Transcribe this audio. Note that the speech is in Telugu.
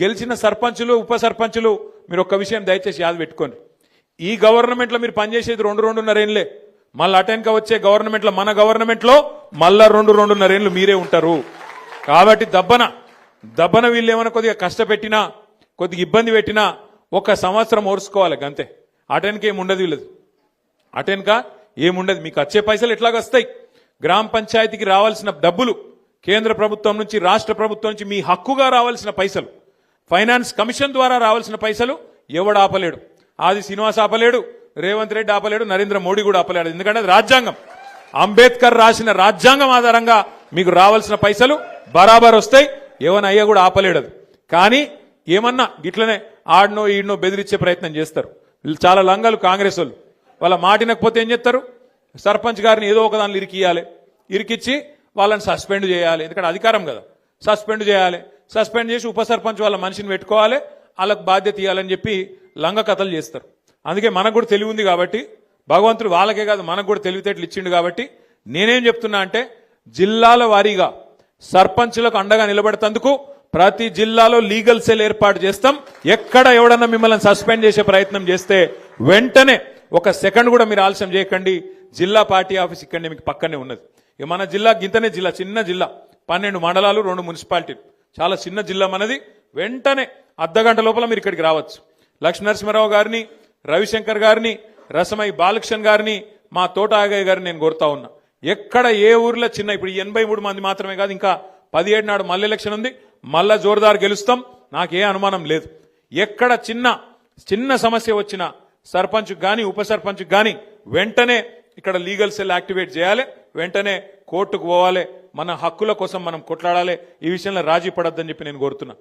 గెలిచిన సర్పంచులు ఉప సర్పంచులు మీరు ఒక్క విషయం దయచేసి యాద పెట్టుకోండి. ఈ గవర్నమెంట్లో మీరు పనిచేసేది 2-2.5 ఏళ్ళే. మళ్ళీ అటెన్క వచ్చే గవర్నమెంట్లో మన గవర్నమెంట్లో మళ్ళా 2-2.5 ఏళ్ళు మీరే ఉంటారు. కాబట్టి దబ్బన వీళ్ళు ఏమైనా కొద్దిగా కష్టపెట్టినా కొద్దిగా ఇబ్బంది పెట్టినా 1 సంవత్సరం ఓర్చుకోవాలి అంతే. అటెన్క ఏముండదు వీళ్ళది, అటెన్క ఏముండదు. మీకు వచ్చే పైసలు ఎట్లాగొస్తాయి? గ్రామ పంచాయతీకి రావాల్సిన డబ్బులు కేంద్ర ప్రభుత్వం నుంచి రాష్ట్ర ప్రభుత్వం నుంచి మీ హక్కుగా రావాల్సిన పైసలు, ఫైనాన్స్ కమిషన్ ద్వారా రావాల్సిన పైసలు ఎవడు ఆపలేడు. ఆది శ్రీనివాస్ ఆపలేడు, రేవంత్ రెడ్డి ఆపలేడు, నరేంద్ర మోడీ కూడా ఆపలేడు. ఎందుకంటే అది రాజ్యాంగం. అంబేద్కర్ రాసిన రాజ్యాంగం ఆధారంగా మీకు రావాల్సిన పైసలు బరాబర్ వస్తాయి. ఎవనయ్యా కూడా ఆపలేడు అది. కానీ ఏమన్నా గిట్లనే ఆడనో ఈడనో బెదిరించే ప్రయత్నం చేస్తారు. వీళ్ళు చాలా లంగాలు కాంగ్రెస్ వాళ్ళు. వాళ్ళ మాటినకపోతే ఏం చేస్తారు? సర్పంచ్ గారిని ఏదో ఒక దానిలో ఇరికిచ్చి వాళ్ళని సస్పెండ్ చేయాలి. ఎందుకంటే అధికారం కదా, సస్పెండ్ చేయాలి. సస్పెండ్ చేసి ఉప సర్పంచ్ వాళ్ళ మనిషిని పెట్టుకోవాలి, వాళ్ళకు బాధ్యత ఇవ్వాలని చెప్పి లంగ కథలు చేస్తారు. అందుకే మనకు కూడా తెలివి ఉంది కాబట్టి, భగవంతుడు వాళ్ళకే కాదు మనకు కూడా తెలివితేటలు ఇచ్చిండు కాబట్టి నేనేం చెప్తున్నా అంటే, జిల్లాల వారీగా సర్పంచులకు అండగా నిలబెడతందుకు ప్రతి జిల్లాలో లీగల్ సెల్ ఏర్పాటు చేస్తాం. ఎక్కడ ఎవడన్నా మిమ్మల్ని సస్పెండ్ చేసే ప్రయత్నం చేస్తే వెంటనే 1 సెకండ్ కూడా మీరు ఆలస్యం చేయకండి. జిల్లా పార్టీ ఆఫీస్ ఇక్కడనే మీకు పక్కనే ఉన్నది. మన జిల్లా గింతనే జిల్లా, చిన్న జిల్లా, 12 మండలాలు, 2 మున్సిపాలిటీలు, చాలా చిన్న జిల్లా మనది. వెంటనే అర్ధగంట లోపల మీరు ఇక్కడికి రావచ్చు. లక్ష్మీనరసింహారావు గారిని, రవిశంకర్ గారిని, రసమై బాలకృష్ణ గారిని, మా తోట ఆగయ్య గారిని నేను కోరుతా ఉన్నా. ఎక్కడ ఏ ఊర్లో చిన్న, ఇప్పుడు 83 మంది మాత్రమే కాదు, ఇంకా 17 నాడు మళ్ళీ ఎలక్షన్ ఉంది, మళ్ళా జోరుదారు గెలుస్తాం, నాకే అనుమానం లేదు. ఎక్కడ చిన్న సమస్య వచ్చినా సర్పంచ్ గాని ఉప సర్పంచ్ గాని వెంటనే ఇక్కడ లీగల్ సెల్ యాక్టివేట్ చేయాలి, వెంటనే కోర్టుకు పోవాలి, మన హక్కుల కోసం మనం కొట్లాడాలి. ఈ విషయంలో రాజీ పడొద్దని చెప్పి నేను కోరుతున్నా.